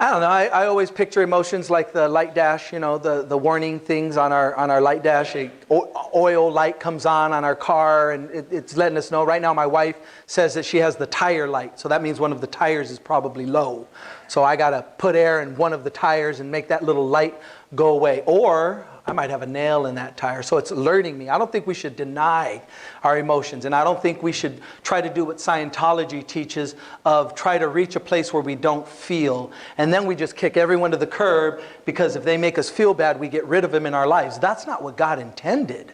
I don't know. I always picture emotions like the light dash, the warning things on our light dash. Oil light comes on our car, and it's letting us know. Right now, my wife says that she has the tire light. So that means one of the tires is probably low. So I got to put air in one of the tires and make that little light go away. Or I might have a nail in that tire. So it's alerting me. I don't think we should deny our emotions. And I don't think we should try to do what Scientology teaches of try to reach a place where we don't feel. And then we just kick everyone to the curb because if they make us feel bad, we get rid of them in our lives. That's not what God intended.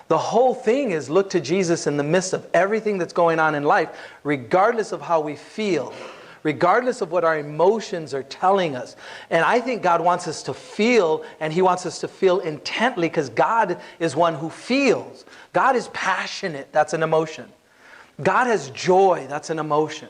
The whole thing is look to Jesus in the midst of everything that's going on in life, regardless of how we feel. Regardless of what our emotions are telling us. And I think God wants us to feel, and He wants us to feel intently, because God is one who feels. God is passionate. That's an emotion. God has joy. That's an emotion.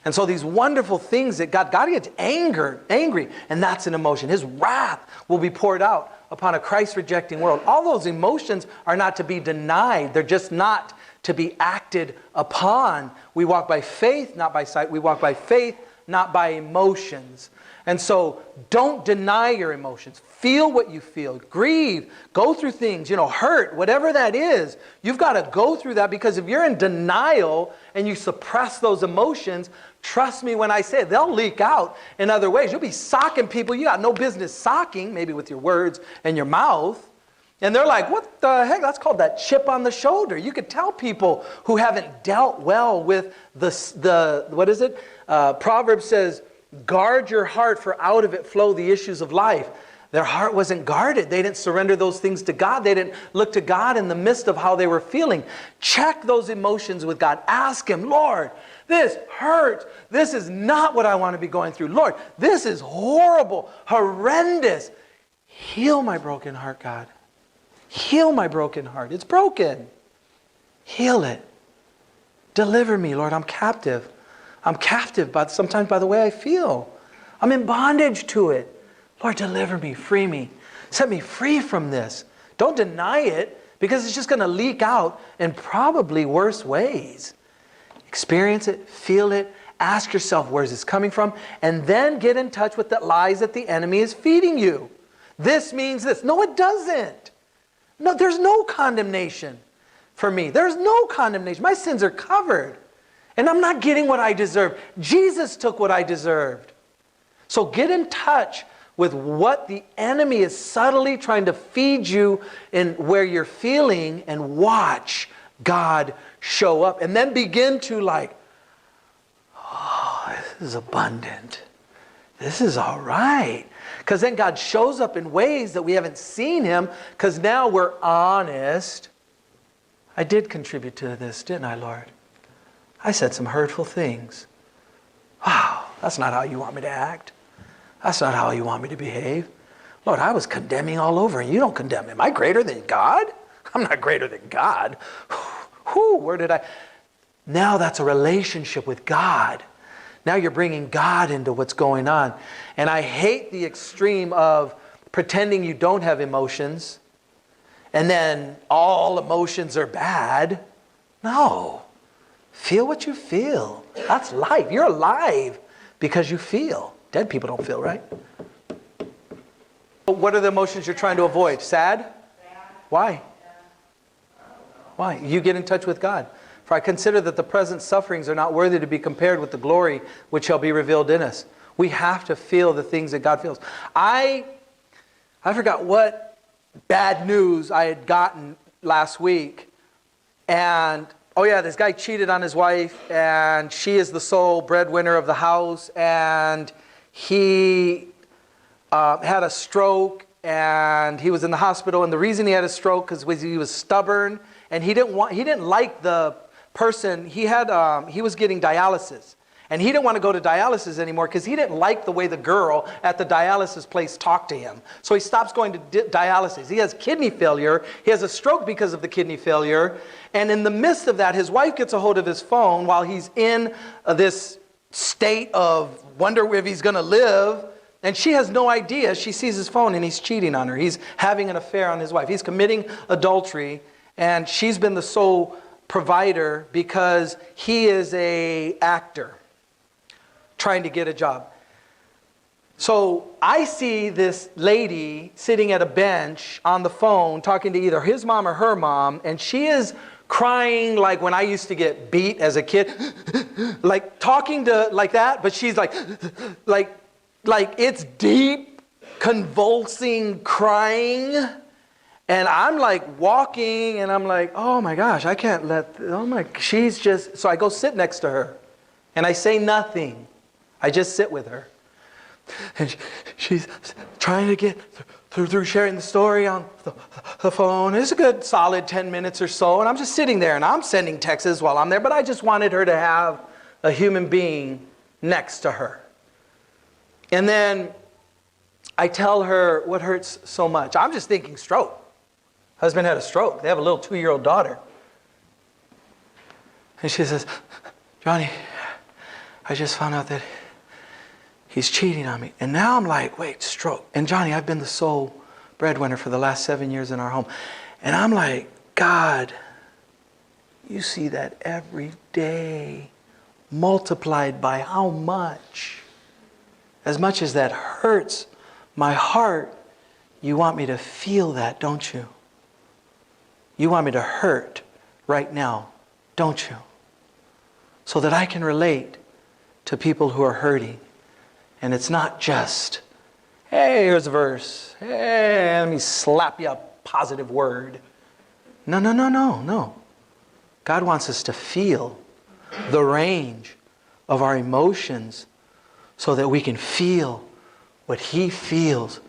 And so these wonderful things that God gets angry, and that's an emotion. His wrath will be poured out upon a Christ-rejecting world. All those emotions are not to be denied. They're just not to be acted upon. We walk by faith, not by sight. We walk by faith, not by emotions. And so don't deny your emotions. Feel what you feel. Grieve. Go through things, hurt, whatever that is. You've got to go through that, because if you're in denial and you suppress those emotions, trust me when I say it, they'll leak out in other ways. You'll be socking people you got no business socking, maybe with your words and your mouth. And they're like, what the heck? That's called that chip on the shoulder. You could tell people who haven't dealt well with what is it? Proverbs says, guard your heart, for out of it flow the issues of life. Their heart wasn't guarded. They didn't surrender those things to God. They didn't look to God in the midst of how they were feeling. Check those emotions with God. Ask Him, Lord, this hurts. This is not what I want to be going through. Lord, this is horrible, horrendous. Heal my broken heart, God. Heal my broken heart. It's broken. Heal it. Deliver me, Lord. I'm captive. I'm captive sometimes by the way I feel. I'm in bondage to it. Lord, deliver me. Free me. Set me free from this. Don't deny it, because it's just going to leak out in probably worse ways. Experience it. Feel it. Ask yourself, where's this coming from? And then get in touch with the lies that the enemy is feeding you. This means this. No, it doesn't. No, there's no condemnation for me. There's no condemnation. My sins are covered. And I'm not getting what I deserve. Jesus took what I deserved. So get in touch with what the enemy is subtly trying to feed you in where you're feeling, and watch God show up. And then begin to this is abundant. This is all right. Because then God shows up in ways that we haven't seen Him, because now we're honest. I did contribute to this, didn't I, Lord? I said some hurtful things. Wow, that's not how you want me to act. That's not how you want me to behave. Lord, I was condemning all over, and you don't condemn me. Am I greater than God? I'm not greater than God. Where did I? Now that's a relationship with God. Now you're bringing God into what's going on. And I hate the extreme of pretending you don't have emotions, and then all emotions are bad. No. Feel what you feel. That's life. You're alive because you feel. Dead people don't feel, right? What are the emotions you're trying to avoid? Sad? Why? Why? You get in touch with God. For I consider that the present sufferings are not worthy to be compared with the glory which shall be revealed in us. We have to feel the things that God feels. I forgot what bad news I had gotten last week. And, oh yeah, this guy cheated on his wife, and she is the sole breadwinner of the house, and he had a stroke, and he was in the hospital, and the reason he had a stroke was he was stubborn, and he didn't like the person. He was getting dialysis, and he didn't want to go to dialysis anymore because he didn't like the way the girl at the dialysis place talked to him. So he stops going to dialysis. He has kidney failure. He has a stroke because of the kidney failure, and in the midst of that, his wife gets a hold of his phone while he's in this state of wonder if he's going to live. And she has no idea. She sees his phone and he's cheating on her. He's having an affair on his wife. He's committing adultery, and she's been the sole provider because he is an actor trying to get a job. So I see this lady sitting at a bench on the phone talking to either his mom or her mom, and she is crying like when I used to get beat as a kid, like talking to like that, but she's like it's deep, convulsing crying. And I'm like walking and I'm like, oh my gosh, I can't she's just, so I go sit next to her and I say nothing. I just sit with her. And she's trying to get through sharing the story on the phone. It's a good solid 10 minutes or so. And I'm just sitting there and I'm sending texts while I'm there. But I just wanted her to have a human being next to her. And then I tell her what hurts so much. I'm just thinking stroke. Husband had a stroke. They have a little 2-year-old daughter. And she says, Johnny, I just found out that he's cheating on me. And now I'm like, wait, stroke. And Johnny, I've been the sole breadwinner for the last 7 years in our home. And I'm like, God, you see that every day, multiplied by how much? As much as that hurts my heart, you want me to feel that, don't you? You want me to hurt right now, don't you? So that I can relate to people who are hurting. And it's not just, hey, here's a verse. Hey, let me slap you a positive word. No. God wants us to feel the range of our emotions so that we can feel what He feels.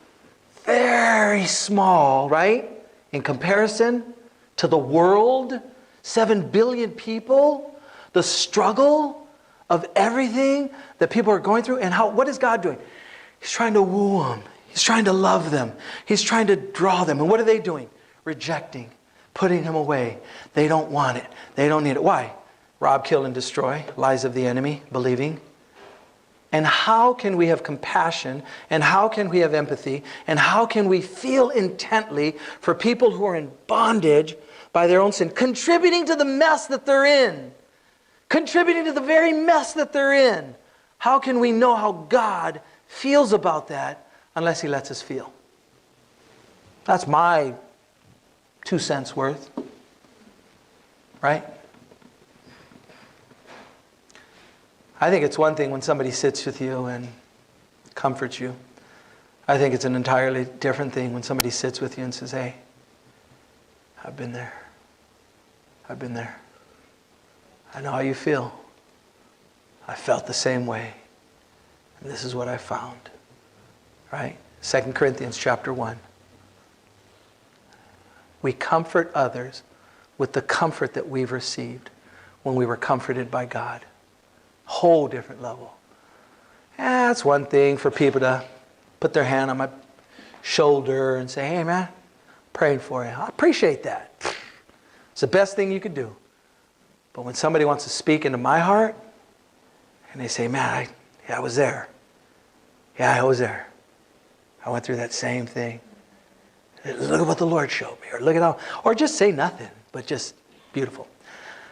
Very small, right? In comparison to the world, 7 billion people, the struggle of everything that people are going through. And what is God doing? He's trying to woo them. He's trying to love them. He's trying to draw them. And what are they doing? Rejecting, putting Him away. They don't want it. They don't need it. Why? Rob, kill, and destroy. Lies of the enemy, believing. And how can we have compassion? And how can we have empathy? And how can we feel intently for people who are in bondage by their own sin, contributing to the mess that they're in? Contributing to the very mess that they're in. How can we know how God feels about that unless He lets us feel? That's my 2 cents worth. Right? I think it's one thing when somebody sits with you and comforts you. I think it's an entirely different thing when somebody sits with you and says, hey, I've been there. I've been there. I know how you feel. I felt the same way. And this is what I found. Right? 2 Corinthians chapter 1. We comfort others with the comfort that we've received when we were comforted by God. Whole different level. That's one thing for people to put their hand on my shoulder and say, hey man, praying for you. I appreciate that. It's the best thing you could do. But when somebody wants to speak into my heart, and they say, man, I was there. Yeah, I was there. I went through that same thing. Look at what the Lord showed me. Or look at how, or just say nothing, but just beautiful.